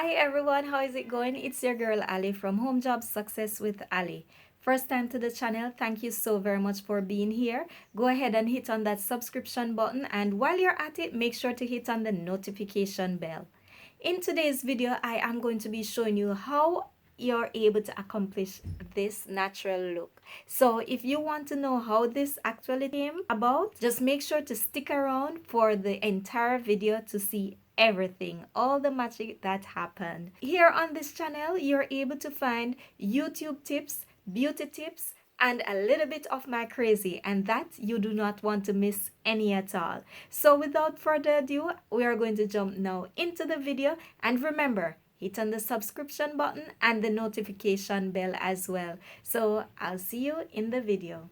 Hi everyone, how is it going? It's your girl Ali from Home Job Success with Ali. First time to the channel, thank you so very much for being here. Go ahead and hit on that subscription button, and while you're at it, make sure to hit on the notification bell. In today's video, I am going to be showing you how you're able to accomplish this natural look. So if you want to know how this actually came about, just make sure to stick around for the entire video to see everything, all the magic that happened. Here on this channel, you're able to find YouTube tips, beauty tips, and a little bit of my crazy, and that you do not want to miss any at all. So without further ado, we are going to jump now into the video, and remember, hit on the subscription button and the notification bell as well. So I'll see you in the video.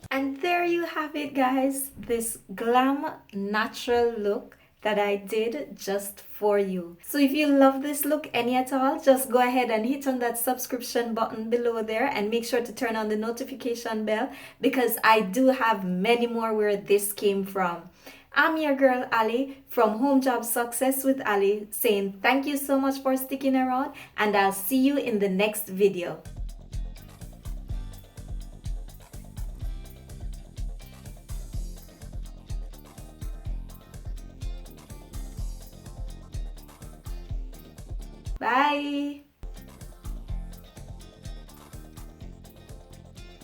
And there you have it, guys, this glam natural look that I did just for you. So if you love this look any at all, just go ahead and hit on that subscription button below there and make sure to turn on the notification bell, because I do have many more where this came from. I'm your girl Ali from Home Job Success with Ali, saying thank you so much for sticking around, and I'll see you in the next video. Bye!